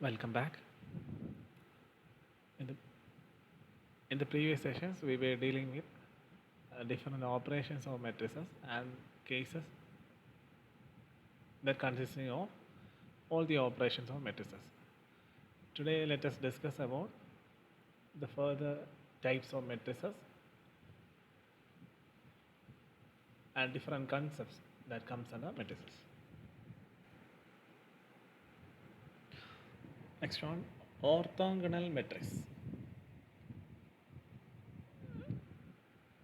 Welcome back. In the, in the previous sessions, we were dealing with different operations of matrices and cases that consisting of all the operations of matrices. Today, let us discuss about the further types of matrices and different concepts that comes under matrices. Next one, orthogonal matrix.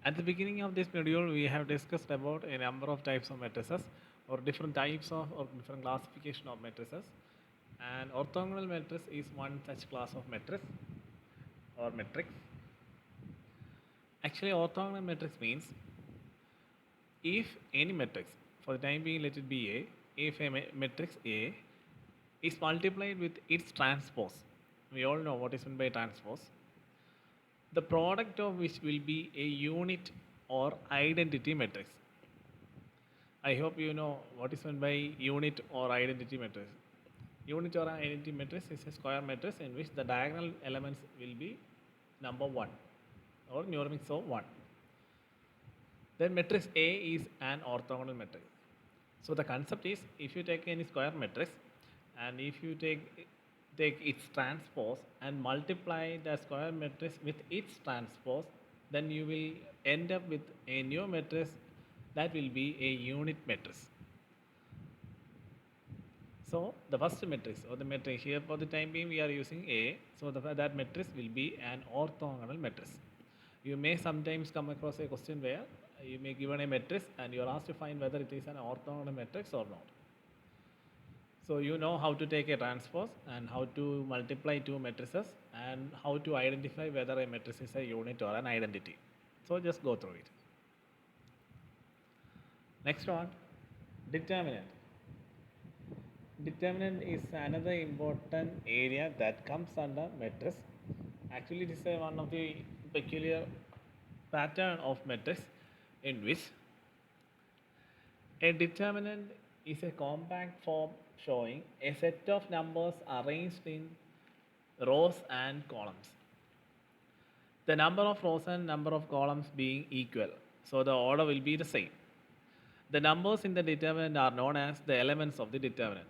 At the beginning of this module, we have discussed about a number of types of matrices or different types of or different classification of matrices. And orthogonal matrix is one such class of matrix or matrix. Actually, orthogonal matrix means if any matrix, for the time being let it be A, if a matrix A is multiplied with its transpose, we all know what is meant by transpose, the product of which will be a unit or identity matrix. I hope you know what is meant by unit or identity matrix. Unit or identity matrix is a square matrix in which the diagonal elements will be number 1 or numerics of 1. Then matrix A is an orthogonal matrix. So the concept is if you take any square matrix and if you take its transpose and multiply the square matrix with its transpose, then you will end up with a new matrix that will be a unit matrix. So the first matrix or the matrix here for the time being we are using A. So that matrix will be an orthogonal matrix. You may sometimes come across a question where you may given a matrix and you are asked to find whether it is an orthogonal matrix or not. So you know how to take a transpose and how to multiply two matrices and how to identify whether a matrix is a unit or an identity. So just go through it. Next one, determinant. Determinant is another important area that comes under matrix. Actually, this is one of the peculiar pattern of matrix in which a determinant is a compact form showing a set of numbers arranged in rows and columns. The number of rows and number of columns being equal, so the order will be the same. The numbers in the determinant are known as the elements of the determinant.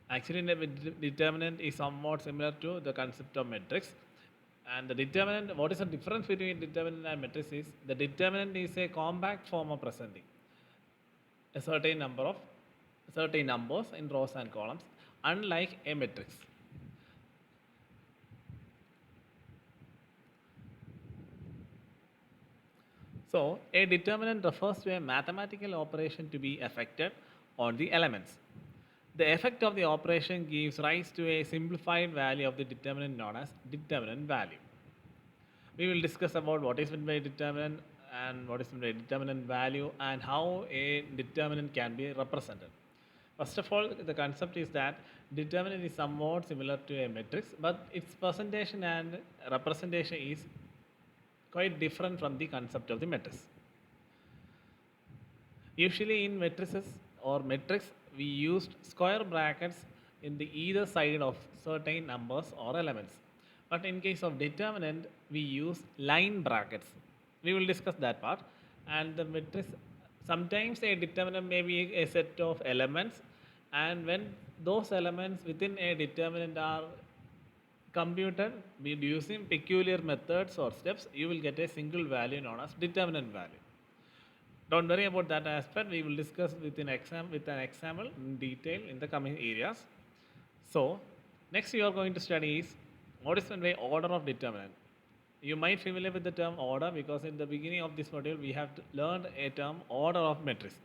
Actually, the determinant is somewhat similar to the concept of matrix. And the determinant, what is the difference between determinant and matrix is the determinant is a compact form of presenting a certain numbers in rows and columns, unlike a matrix. So, a determinant refers to a mathematical operation to be effected on the elements. The effect of the operation gives rise to a simplified value of the determinant known as determinant value. We will discuss about what is meant by determinant and what is meant by determinant value and how a determinant can be represented. First of all, the concept is that determinant is somewhat similar to a matrix, but its presentation and representation is quite different from the concept of the matrix. Usually in matrices or matrix, we used square brackets in the either side of certain numbers or elements. But in case of determinant, we use line brackets. We will discuss that part. And the matrix, sometimes a determinant may be a set of elements, and when those elements within a determinant are computed with using peculiar methods or steps, you will get a single value known as determinant value. Don't worry about that aspect. We will discuss with an example in detail in the coming areas. So, next you are going to study is what is meant by order of determinant. You might familiar with the term order because in the beginning of this module we have learned a term order of matrix.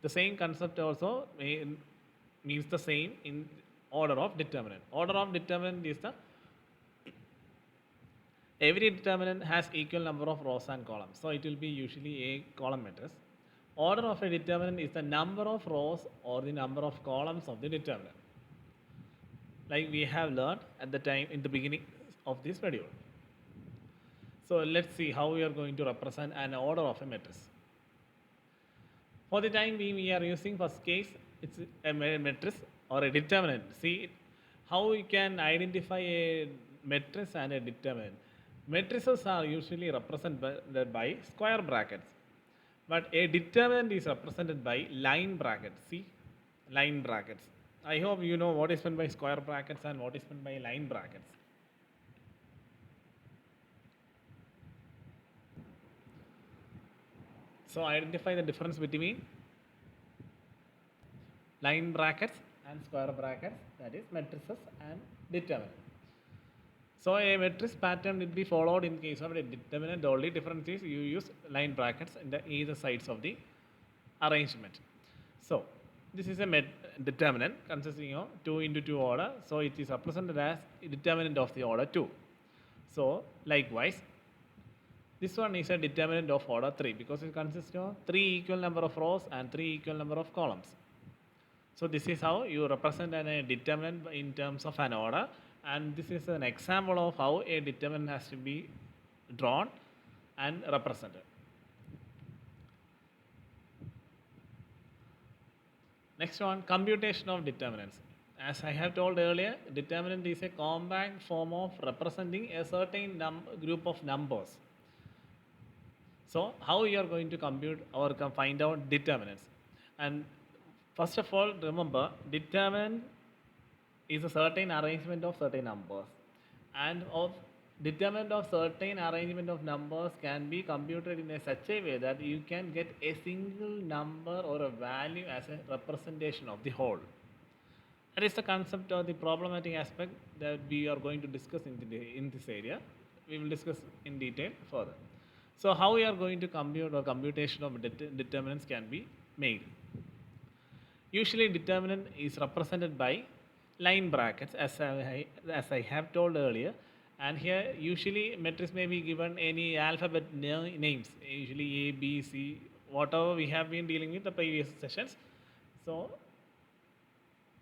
The same concept also means the same in order of determinant. Order of determinant is the every determinant has equal number of rows and columns. So it will be usually a column matrix. Order of a determinant is the number of rows or the number of columns of the determinant. Like we have learned at the time in the beginning of this module. So let's see how we are going to represent an order of a matrix. For the time being, we are using first case, it's a matrix or a determinant. See, How we can identify a matrix and a determinant? Matrices are usually represented by square brackets, but a determinant is represented by line brackets. See, line brackets. I hope you know what is meant by square brackets and what is meant by line brackets. So identify the difference between line brackets and square brackets, that is matrices and determinant. So a matrix pattern will be followed in case of a determinant. The only difference is you use line brackets in the either sides of the arrangement. So this is a determinant consisting of 2 into 2 order. So it is represented as a determinant of the order 2. So likewise, this one is a determinant of order 3 because it consists of 3 equal number of rows and 3 equal number of columns. So this is how you represent a determinant in terms of an order, and this is an example of how a determinant has to be drawn and represented. Next one, computation of determinants. As I have told earlier, determinant is a compact form of representing a certain group of numbers. So how you are going to compute or find out determinants? And first of all, remember, determinant is a certain arrangement of certain numbers, and of determinant of certain arrangement of numbers can be computed in a such a way that you can get a single number or a value as a representation of the whole. That is the concept or the problematic aspect that we are going to discuss in this area. We will discuss in detail further. So how we are going to compute or computation of determinants can be made. Usually determinant is represented by line brackets as I have told earlier, and here usually matrix may be given any alphabet names, usually A, B, C, whatever we have been dealing with the previous sessions. So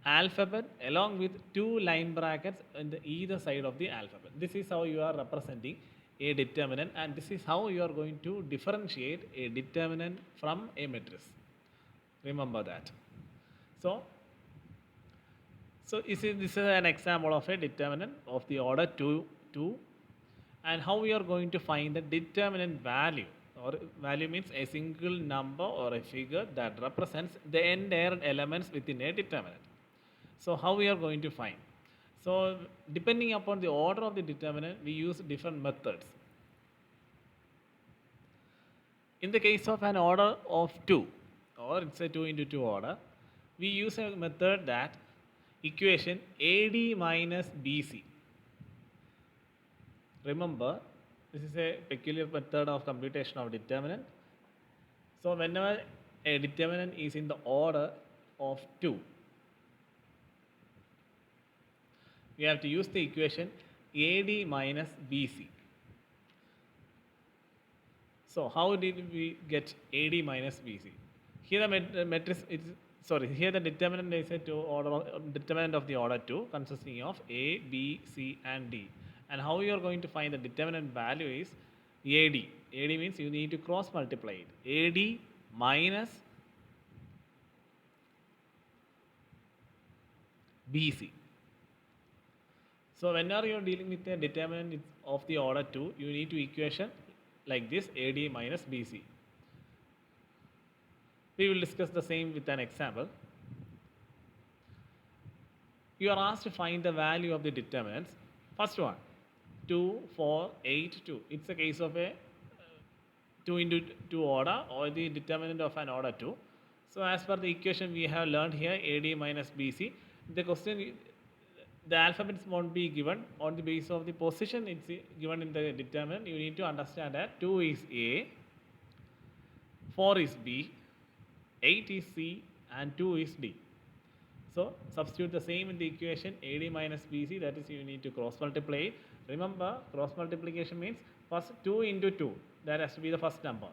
alphabet along with 2 line brackets on the either side of the alphabet. This is how you are representing a determinant, and this is how you are going to differentiate a determinant from a matrix. Remember that. So this is an example of a determinant of the order 2, and how we are going to find the determinant value, or value means a single number or a figure that represents the entire elements within a determinant. So how we are going to find? So depending upon the order of the determinant, we use different methods. In the case of an order of 2, or it's a 2 into 2 order, we use a method that equation AD minus BC. Remember, this is a peculiar method of computation of determinant. So whenever a determinant is in the order of 2, we have to use the equation AD minus BC. So how did we get AD minus BC? Here the matrix is here the determinant is a determinant of the order 2 consisting of A, B, C and D. And how you are going to find the determinant value is AD. AD means you need to cross multiply it. AD minus BC. So whenever you are dealing with a determinant of the order 2, you need to equation like this, AD minus BC. We will discuss the same with an example. You are asked to find the value of the determinants. First one, 2, 4, 8, 2. It's a case of a 2 into 2 order, or the determinant of an order 2. So as per the equation we have learned here, AD minus BC, the question, the alphabets won't be given on the basis of the position it's given in the determinant. You need to understand that 2 is A, 4 is B, 8 is C and 2 is D. So substitute the same in the equation AD minus BC, that is you need to cross multiply. Remember, cross multiplication means first 2 into 2, that has to be the first number.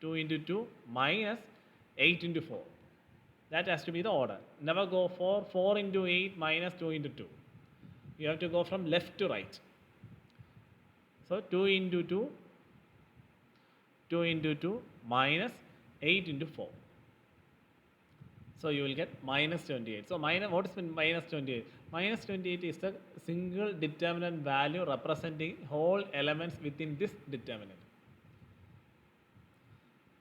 2 into 2 minus 8 into 4. That has to be the order. Never go for 4 into 8 minus 2 into 2. You have to go from left to right. So 2 into 2, 2 into 2 minus 8 into 4. So you will get minus 28. So what is minus 28? Minus 28 is the single determinant value representing whole elements within this determinant.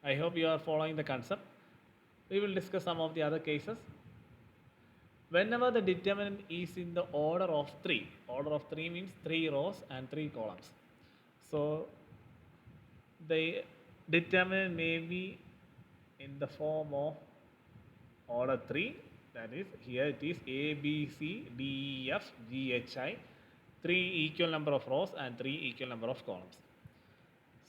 I hope you are following the concept. We will discuss some of the other cases. Whenever the determinant is in the order of 3 means 3 rows and 3 columns. So the determinant may be in the form of order 3, that is here it is A, B, C, D, E, F, G, H, I, 3 equal number of rows and 3 equal number of columns.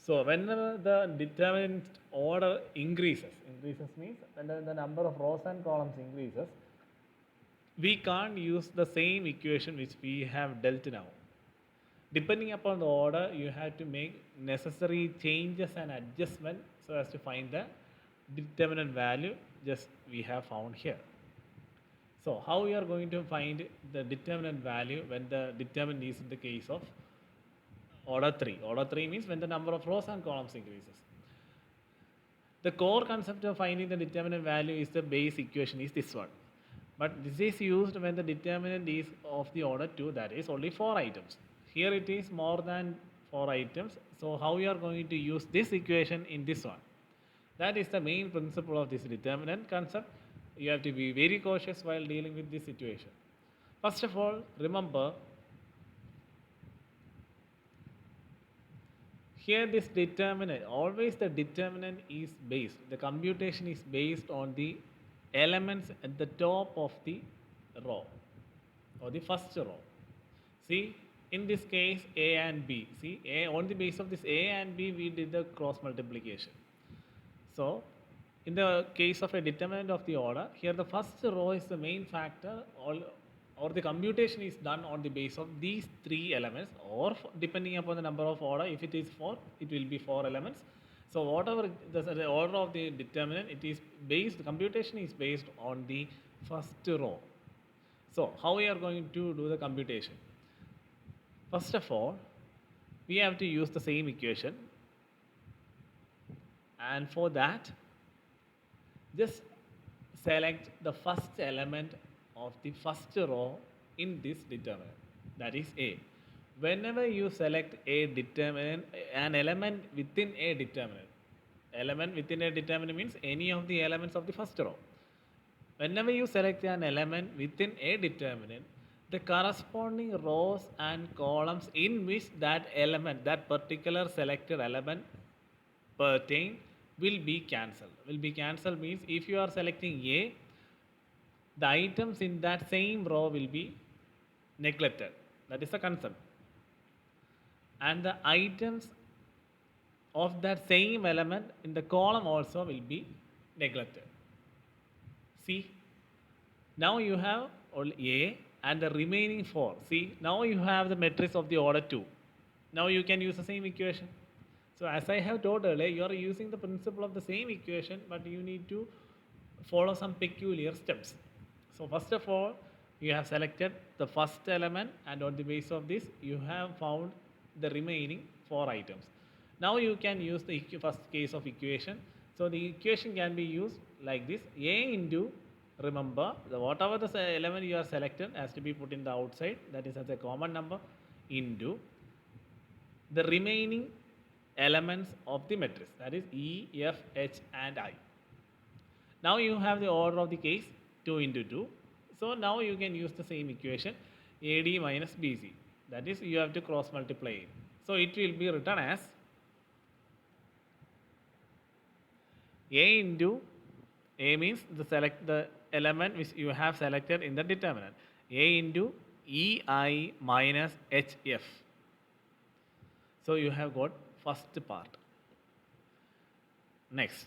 So whenever the determinant order increases means when the number of rows and columns increases, we can't use the same equation which we have dealt now. Depending upon the order, you have to make necessary changes and adjustment so as to find the determinant value just we have found here. So how we are going to find the determinant value when the determinant is in the case of order 3. Order 3 means when the number of rows and columns increases. The core concept of finding the determinant value is the base equation is this one. But this is used when the determinant is of the order 2, that is only 4 items. Here it is more than 4 items. So how we are going to use this equation in this one? That is the main principle of this determinant concept. You have to be very cautious while dealing with this situation. First of all, remember here this determinant, always the determinant is based, the computation is based on the elements at the top of the row or the first row. See, in this case A and B, see A, on the basis of this A and B we did the cross multiplication. So in the case of a determinant of the order, here the first row is the main factor, or the computation is done on the basis of these 3 elements, or depending upon the number of order, if it is 4, it will be 4 elements. So whatever the order of the determinant, it is based, the computation is based on the first row. So how we are going to do the computation? First of all, we have to use the same equation, and for that just select the first element of the first row in this determinant, that is A. Whenever you select a determinant, an element within a determinant means any of the elements of the first row. Whenever you select an element within a determinant, the corresponding rows and columns in which that element, that particular selected element pertain, will be cancelled. Will be cancelled means if you are selecting A, the items in that same row will be neglected. That is the concept. And the items of that same element in the column also will be neglected. See, now you have only A and the remaining 4. See, now you have the matrix of the order 2. Now you can use the same equation. So as I have told earlier, you are using the principle of the same equation, but you need to follow some peculiar steps. So first of all, you have selected the first element, and on the basis of this, you have found the remaining 4 items. Now you can use the first case of equation. So the equation can be used like this: A into, remember, whatever the element you are selected has to be put in the outside, that is as a common number, into the remaining elements of the matrix, that is E, F, H and I. Now you have the order of the case 2 into 2. So now you can use the same equation, AD minus BC. That is, you have to cross multiply it. So it will be written as A into, A means the element which you have selected in the determinant, A into EI minus HF. So you have got first part. Next,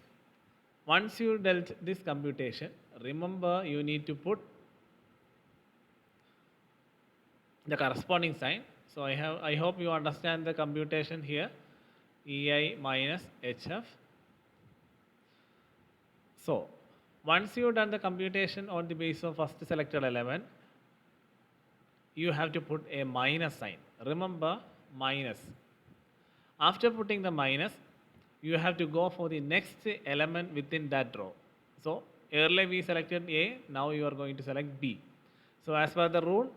once you dealt this computation, remember you need to put the corresponding sign. So I hope you understand the computation here, EI minus HF. So once you have done the computation on the basis of first selected element, you have to put a minus sign. Remember, minus. After putting the minus, you have to go for the next element within that row. So earlier we selected A, now you are going to select B. So as per the rule,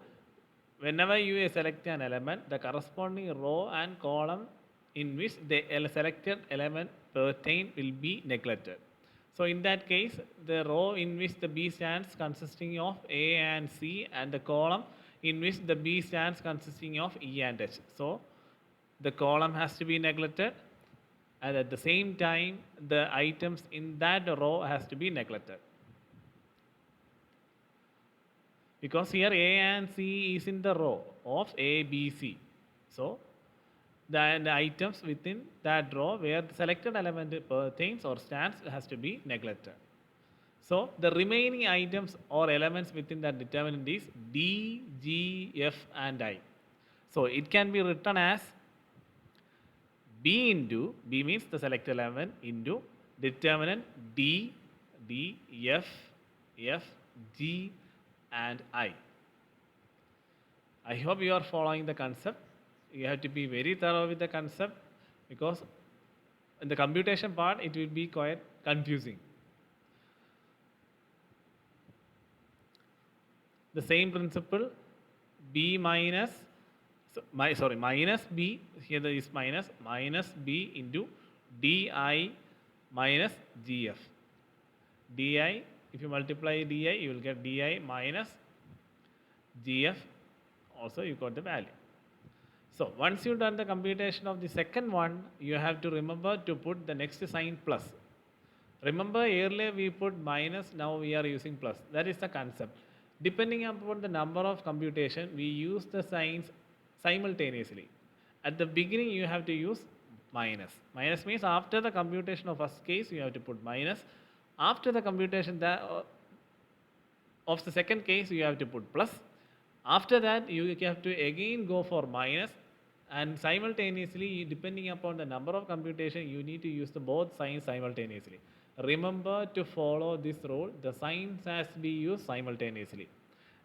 whenever you select an element, the corresponding row and column in which the selected element pertain will be neglected. So in that case, the row in which the B stands consisting of A and C, and the column in which the B stands consisting of E and H. So the column has to be neglected, and at the same time the items in that row has to be neglected, because here A and C is in the row of A, B, C. So the items within that row where the selected element pertains or stands has to be neglected. So the remaining items or elements within that determinant is D, G, F and I. So it can be written as B into, B means the selected element, into determinant D, D, F, F, G and I. I hope you are following the concept. You have to be very thorough with the concept, because in the computation part it will be quite confusing. The same principle, B minus, minus B, here there is minus B into DI minus GF. DI, if you multiply DI, you will get DI minus GF, also you got the value. So once you done the computation of the second one, you have to remember to put the next sign plus. Remember earlier we put minus, now we are using plus. That is the concept. Depending upon the number of computation, we use the signs simultaneously. At the beginning you have to use minus. Minus means after the computation of first case you have to put minus. After the computation of the second case you have to put plus. After that you have to again go for minus, and simultaneously depending upon the number of computation you need to use the both signs simultaneously. Remember to follow this rule. The signs has to be used simultaneously.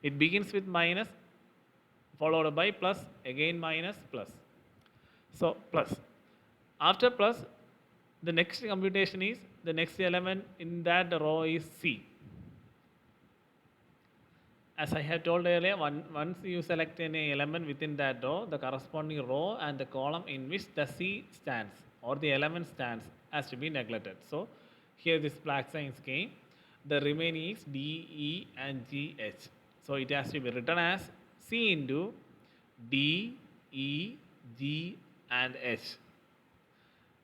It begins with minus followed by plus, again minus, plus. So plus. After plus, the next computation is, the next element in that row is C. As I had told earlier, once you select any element within that row, the corresponding row and the column in which the C stands or the element stands has to be neglected. So here this black signs came. The remaining is D, E and G, H. So it has to be written as C into D, E, G and H.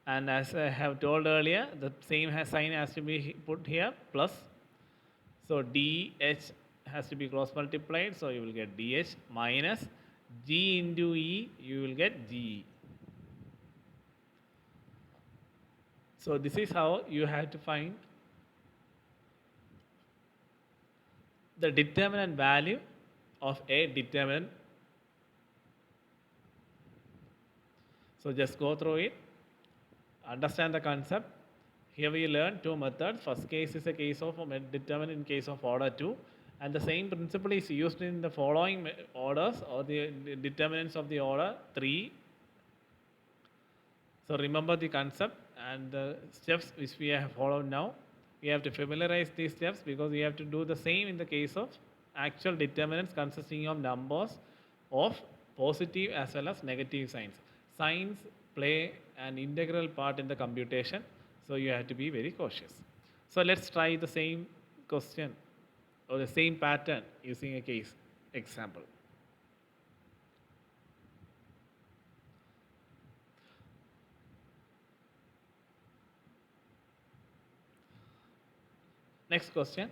And as I have told earlier, the same sign has to be put here, plus. So DH has to be cross multiplied, so you will get DH minus G into E, you will get GE. So this is how you have to find the determinant value of a determinant. So just go through it, understand the concept. Here we learn two methods. First case is a case of a determinant in case of order 2, and the same principle is used in the following orders or the determinants of the order 3. So remember the concept and the steps which we have followed now. We have to familiarize these steps because we have to do the same in the case of actual determinants consisting of numbers of positive as well as negative signs. Signs play an integral part in the computation, so you have to be very cautious. So let's try the same question or the same pattern using a case example. Next question.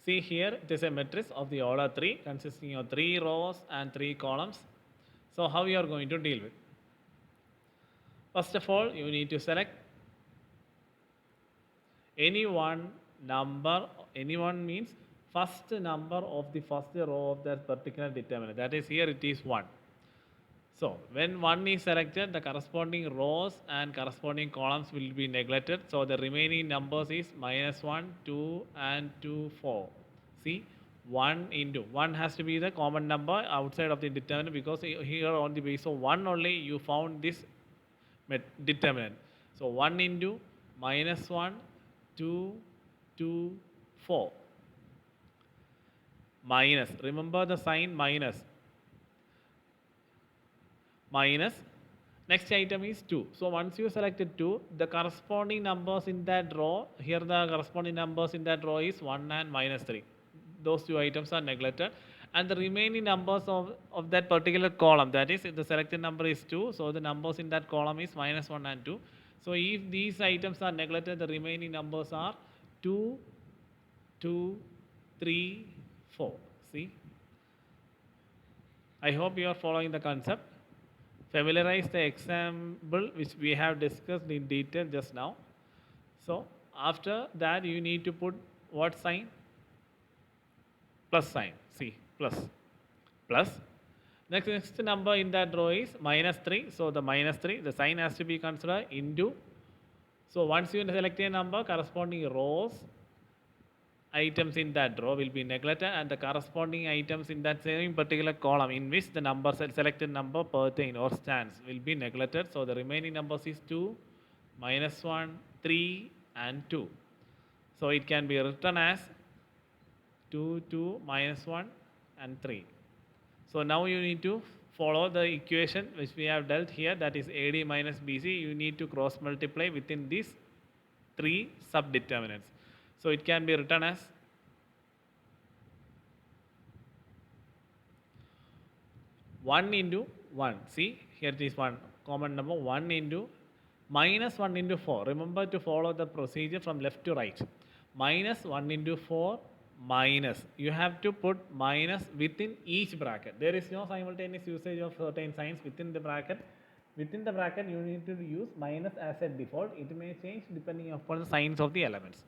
See here, it is a matrix of the order 3 consisting of 3 rows and 3 columns. So how you are going to deal with? First of all, you need to select any one number. Any one means first number of the first row of that particular determinant. That is, here it is 1. So when 1 is selected, the corresponding rows and corresponding columns will be neglected. So the remaining numbers is -1, 2 and 2, 4. See, 1 into 1 has to be the common number outside of the determinant, because here on the basis of 1 only you found this determinant. So 1 into -1, 2, 2, 4. Minus. Remember the sign minus. minus, next item is 2. So once you selected 2, the corresponding numbers in that row, here the corresponding numbers in that row is 1 and minus 3. Those two items are neglected, and the remaining numbers of that particular column, that is if the selected number is 2, so the numbers in that column is minus 1 and 2. So if these items are neglected, the remaining numbers are 2, 2, 3, 4. See, I hope you are following the concept. Familiarize the example which we have discussed in detail just now. So after that you need to put what sign? Plus sign. See, plus. Next number in that row is minus 3. So the minus 3, the sign has to be considered into. So once you select a number, corresponding rows, items in that row will be neglected, and the corresponding items in that same particular column in which the number selected number pertain or stands will be neglected. So the remaining numbers is 2, minus 1, 3 and 2. So it can be written as 2, 2, minus 1 and 3. So now you need to follow the equation which we have dealt here, that is AD minus BC. You need to cross multiply within these 3 subdeterminants. So it can be written as 1 into 1. See, here it is 1, common number 1 into minus 1 into 4. Remember to follow the procedure from left to right. Minus 1 into 4 minus. You have to put minus within each bracket. There is no simultaneous usage of certain signs within the bracket. Within the bracket, you need to use minus as a default. It may change depending upon the signs of the elements.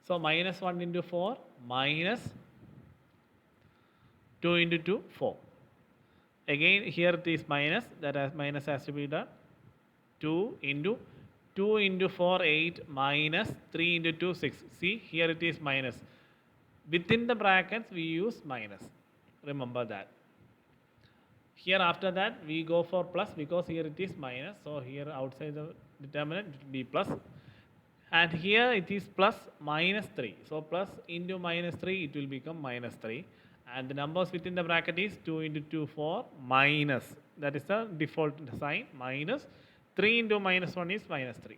So minus 1 into 4 minus 2 into 2, 4. Again here it is minus, that minus has to be done. 2 into 4, 8 minus 3 into 2, 6. See, here it is minus. Within the brackets we use minus. Remember that. Here after that we go for plus because here it is minus. So here outside the determinant it will be plus. And here it is plus minus 3. So plus into minus 3 it will become minus 3. And the numbers within the bracket is 2 into 2, 4 minus. That is the default sign, minus. 3 into minus 1 is minus 3.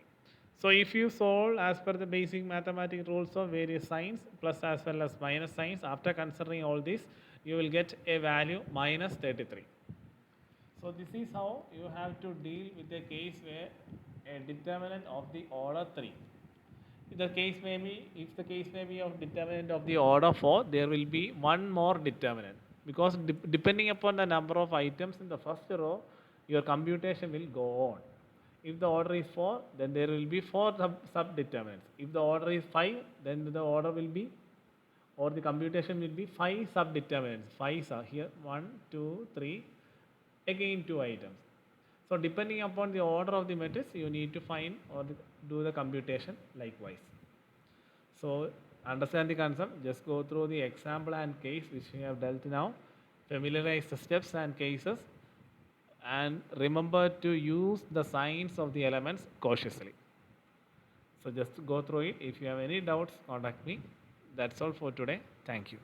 So if you solve as per the basic mathematical rules of various signs, plus as well as minus signs, after considering all this, you will get a value minus 33. So this is how you have to deal with a case where a determinant of the order 3. If the case may be of determinant of the order 4, there will be one more determinant, because depending upon the number of items in the first row, your computation will go on. If the order is 4, then there will be 4 sub-determinants. If the order is 5, then the order will be, or the computation will be 5 sub-determinants. 5 are here, 1, 2, 3, again 2 items. So depending upon the order of the matrix, you need to find or do the computation likewise. So understand the concept, just go through the example and case which we have dealt now, familiarize the steps and cases, and remember to use the signs of the elements cautiously. So just go through it. If you have any doubts, contact me. That's all for today. Thank you.